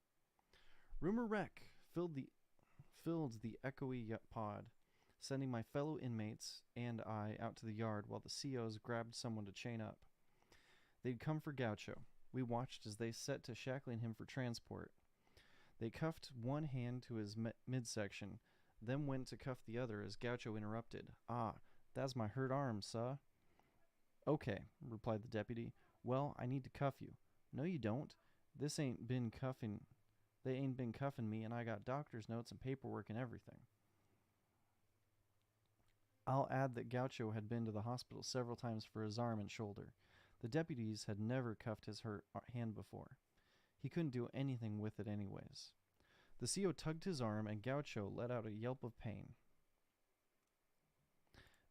Rumor wreck filled the echoey pod, sending my fellow inmates and I out to the yard while the COs grabbed someone to chain up. They'd come for Gaucho. We watched as they set to shackling him for transport. They cuffed one hand to his midsection, then went to cuff the other as Gaucho interrupted. Ah, that's my hurt arm, suh. Okay, replied the deputy. Well, I need to cuff you. No, you don't. They ain't been cuffing me, and I got doctor's notes and paperwork and everything. I'll add that Gaucho had been to the hospital several times for his arm and shoulder. The deputies had never cuffed his hurt hand before. He couldn't do anything with it anyways. The CO tugged his arm, and Gaucho let out a yelp of pain.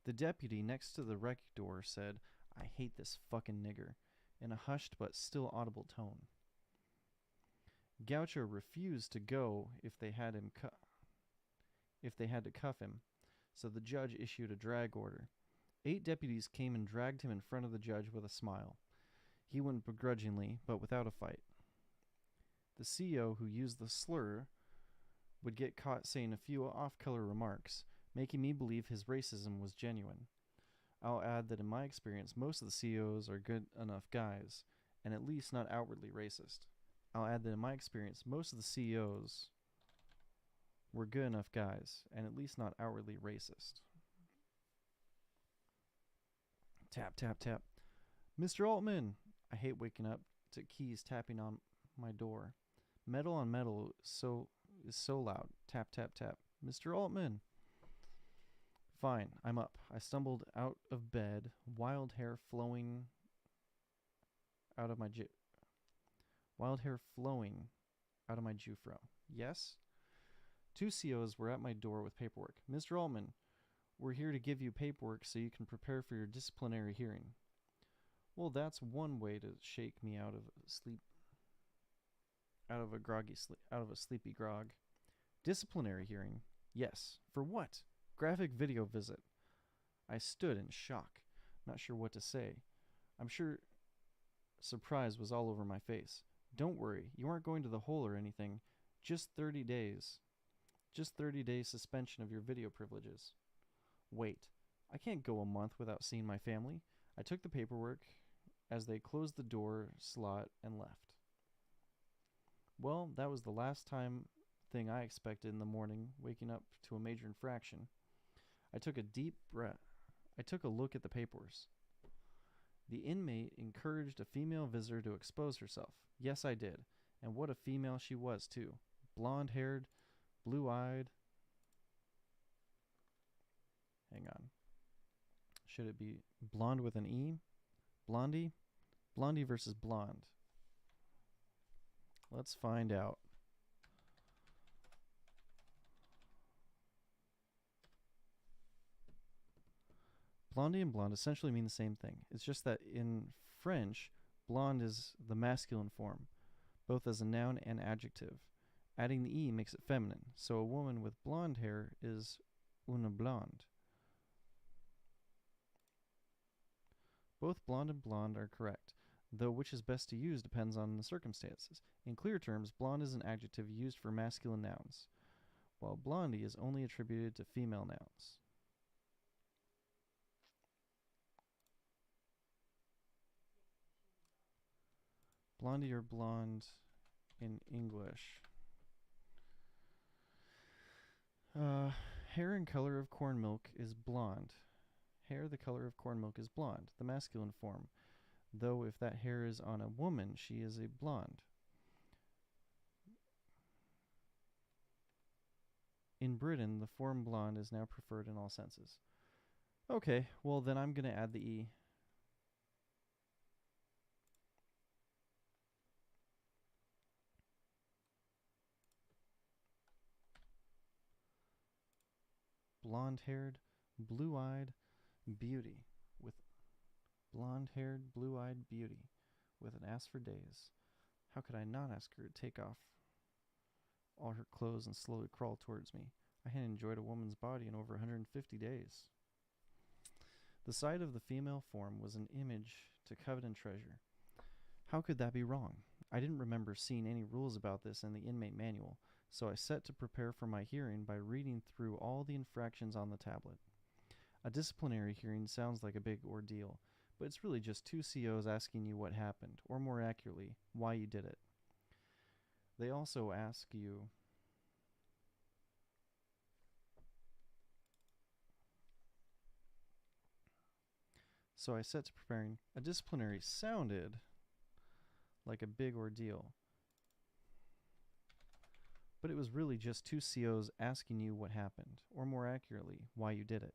The deputy next to the rec door said, I hate this fucking nigger, in a hushed but still audible tone. Gaucho refused to go if they had to cuff him, so the judge issued a drag order. 8 deputies came and dragged him in front of the judge with a smile. He went begrudgingly, but without a fight. The CO who used the slur would get caught saying a few off-color remarks, making me believe his racism was genuine. I'll add that in my experience, most of the COs are good enough guys, and at least not outwardly racist. I'll add that in my experience, most of the COs were good enough guys, and at least not outwardly racist. Tap, tap, tap. Mr. Altman! I hate waking up to keys tapping on my door. Metal on metal is so loud. Tap, tap, tap. Mr. Altman! Fine, I'm up. I stumbled out of bed, wild hair flowing out of my jufro. Yes? 2 COs were at my door with paperwork. Mr. Altman, we're here to give you paperwork so you can prepare for your disciplinary hearing. Well, that's one way to shake me out of a sleepy grog. Disciplinary hearing? Yes. For what? Graphic video visit. I stood in shock, not sure what to say. I'm sure surprise was all over my face. Don't worry, you aren't going to the hole or anything. Just 30 days. Just 30 days suspension of your video privileges. Wait, I can't go a month without seeing my family. I took the paperwork as they closed the door slot and left. Well, that was the last thing I expected in the morning, waking up to a major infraction. I took a deep breath. I took a look at the papers. The inmate encouraged a female visitor to expose herself. Yes, I did. And what a female she was, too. Blonde-haired, blue-eyed. Hang on. Should it be blonde with an E? Blondie? Blondie versus blonde. Let's find out. Blondie and blonde essentially mean the same thing. It's just that in French, blonde is the masculine form, both as a noun and adjective. Adding the E makes it feminine, so a woman with blonde hair is une blonde. Both blonde and blonde are correct, though which is best to use depends on the circumstances. In clear terms, blonde is an adjective used for masculine nouns, while blondie is only attributed to female nouns. Blondie or blonde in English. Hair and color of corn milk is blonde. Hair the color of corn milk is blonde, the masculine form. Though if that hair is on a woman, she is a blonde. In Britain, the form blonde is now preferred in all senses. Okay, well then I'm going to add the E. Blonde-haired, blue-eyed beauty with blonde-haired, blue-eyed beauty with an ass for days. How could I not ask her to take off all her clothes and slowly crawl towards me? I hadn't enjoyed a woman's body in over 150 days. The sight of the female form was an image to covet and treasure. How could that be wrong? I didn't remember seeing any rules about this in the inmate manual, so I set to prepare for my hearing by reading through all the infractions on the tablet. A disciplinary hearing sounds like a big ordeal, but it's really just two COs asking you what happened, or more accurately, why you did it. They also ask you so I set to preparing. A disciplinary sounded like a big ordeal, but it was really just two COs asking you what happened, or more accurately, why you did it.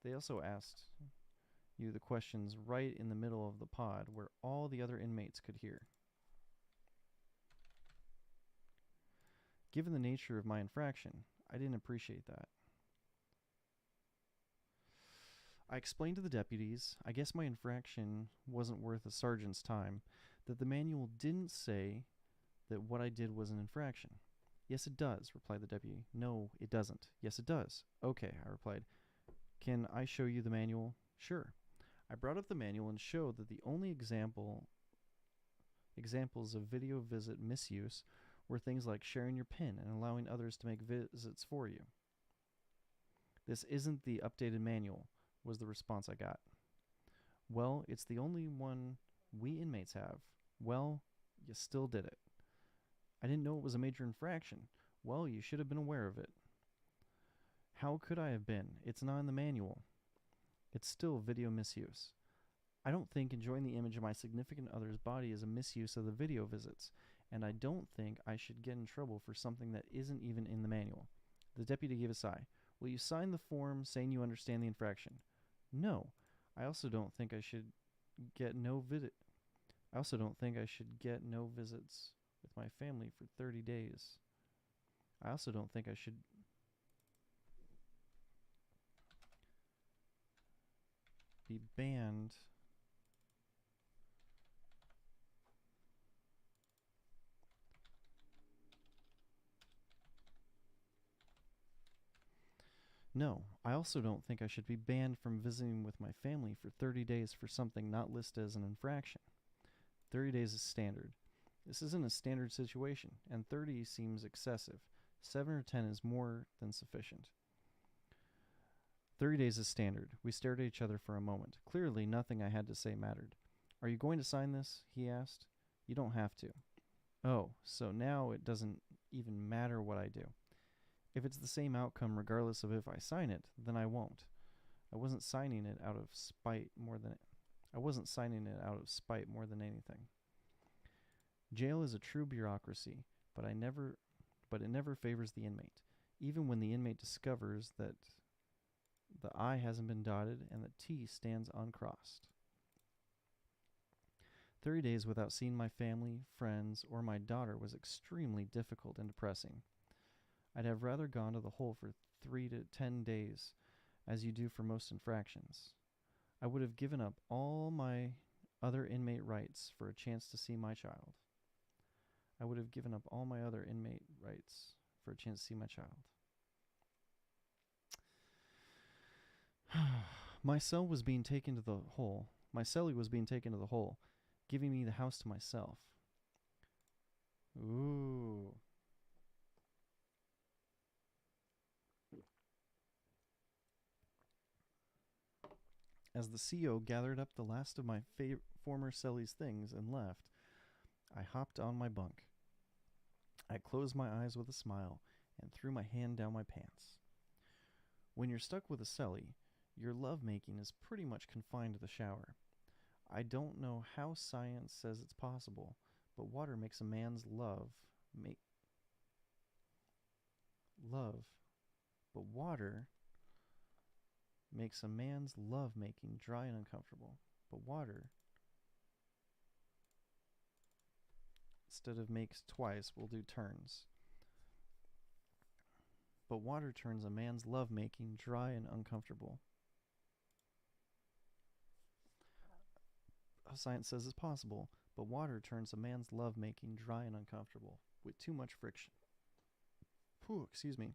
They also asked you the questions right in the middle of the pod where all the other inmates could hear. Given the nature of my infraction, I didn't appreciate that. I explained to the deputies, I guess my infraction wasn't worth a sergeant's time, that the manual didn't say that what I did was an infraction. Yes, it does, replied the deputy. No, it doesn't. Yes, it does. Okay, I replied. Can I show you the manual? Sure. I brought up the manual and showed that the only examples of video visit misuse were things like sharing your PIN and allowing others to make visits for you. This isn't the updated manual, was the response I got. Well, it's the only one we inmates have. Well, you still did it. I didn't know it was a major infraction. Well, you should have been aware of it. How could I have been? It's not in the manual. It's still video misuse. I don't think enjoying the image of my significant other's body is a misuse of the video visits, and I don't think I should get in trouble for something that isn't even in the manual. The deputy gave a sigh. Will you sign the form saying you understand the infraction? No. I also don't think I should get no visits with my family for 30 days. I also don't think I should be banned No, I also don't think I should be banned from visiting with my family for 30 days for something not listed as an infraction. 30 days is standard. This isn't a standard situation, and 30 seems excessive. 7 or 10 is more than sufficient. 30 days is standard. We stared at each other for a moment. Clearly, nothing I had to say mattered. Are you going to sign this? He asked. You don't have to. Oh, so now it doesn't even matter what I do. If it's the same outcome regardless of if I sign it, then I won't. I wasn't signing it out of spite more than I wasn't signing it out of spite more than anything. Jail is a true bureaucracy, but it never favors the inmate, even when the inmate discovers that the I hasn't been dotted and the T stands uncrossed. 30 days without seeing my family, friends, or my daughter was extremely difficult and depressing. I'd have rather gone to the hole for 3 to 10 days, as you do for most infractions. I would have given up all my other inmate rights for a chance to see my child. I would have given up all my other inmate rights for a chance to see my child. My cell was being taken to the hole. My cellie was being taken to the hole, giving me the house to myself. Ooh. As the CO gathered up the last of my former cellie's things and left, I hopped on my bunk. I closed my eyes with a smile and threw my hand down my pants. When you're stuck with a cellie, your lovemaking is pretty much confined to the shower. I don't know how science says it's possible, but water makes a man's but water makes a man's love-making dry and uncomfortable. But water, instead of makes twice, will do turns. But water turns a man's love-making dry and uncomfortable. Science says it's possible, but water turns a man's love-making dry and uncomfortable with too much friction. Excuse me.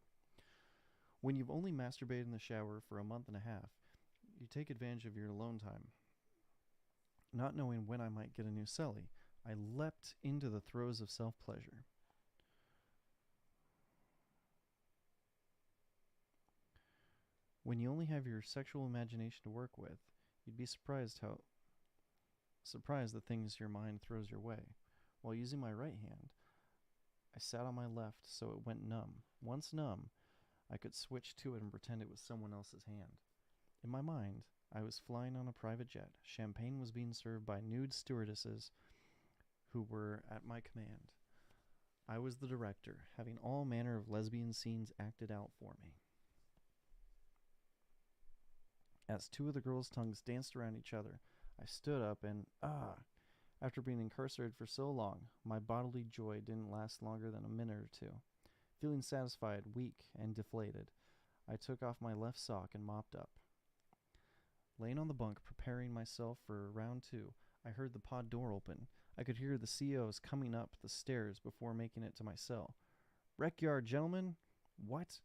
When you've only masturbated in the shower for a month and a half, you take advantage of your alone time. Not knowing when I might get a new cellie, I leapt into the throes of self-pleasure. When you only have your sexual imagination to work with, you'd be surprised the things your mind throws your way. While using my right hand, I sat on my left so it went numb. Once numb, I could switch to it and pretend it was someone else's hand. In my mind, I was flying on a private jet. Champagne was being served by nude stewardesses who were at my command. I was the director, having all manner of lesbian scenes acted out for me. As two of the girls' tongues danced around each other, I stood up and, after being incarcerated for so long, my bodily joy didn't last longer than a minute or two. Feeling satisfied, weak, and deflated, I took off my left sock and mopped up. Laying on the bunk, preparing myself for round 2, I heard the pod door open. I could hear the COs coming up the stairs before making it to my cell. "Rec yard, gentlemen." "What?"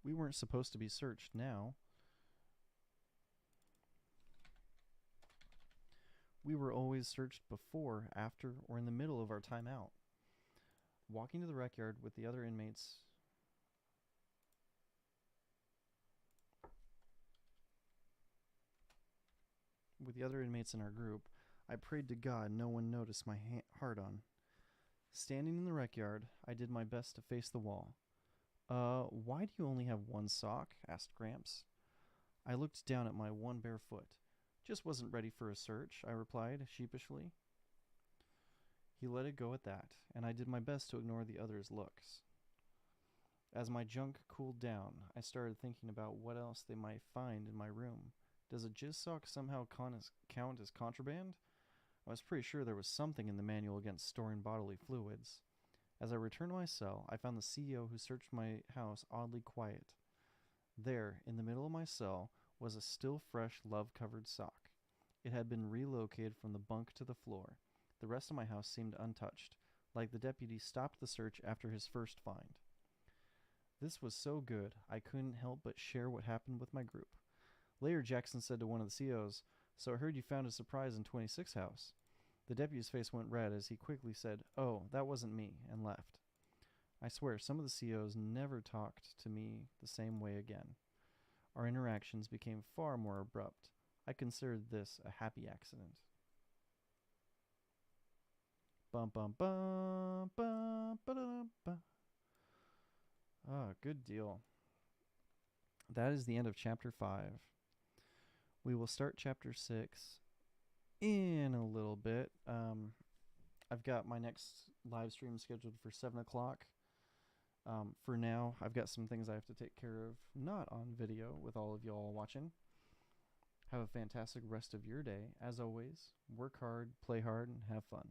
We weren't supposed to be searched now. We were always searched before, after, or in the middle of our time out. Walking to the rec yard with the other inmates in our group, I prayed to God no one noticed my hard-on. Standing in the rec yard, I did my best to face the wall. Why do you only have one sock?" asked Gramps. I looked down at my one bare foot. "Just wasn't ready for a search," I replied sheepishly. He let it go at that, and I did my best to ignore the other's looks. As my junk cooled down, I started thinking about what else they might find in my room. Does a jizz sock somehow count as contraband? I was pretty sure there was something in the manual against storing bodily fluids. As I returned to my cell, I found the CEO who searched my house oddly quiet. There, in the middle of my cell, was a still fresh, love-covered sock. It had been relocated from the bunk to the floor. The rest of my house seemed untouched, like the deputy stopped the search after his first find. This was so good, I couldn't help but share what happened with my group. Later, Jackson said to one of the COs, "So I heard you found a surprise in 26 house." The deputy's face went red as he quickly said, "Oh, that wasn't me," and left. I swear, some of the COs never talked to me the same way again. Our interactions became far more abrupt. I considered this a happy accident. Bum bum bum bum ba-da-dum-ba. Ah, good deal. that is the end of chapter 5. We will start chapter 6 in a little bit. I've got my next live stream scheduled for 7 o'clock. For now, I've got some things I have to take care of, not on video with all of y'all watching. Have a fantastic rest of your day. As always, work hard, play hard, and have fun.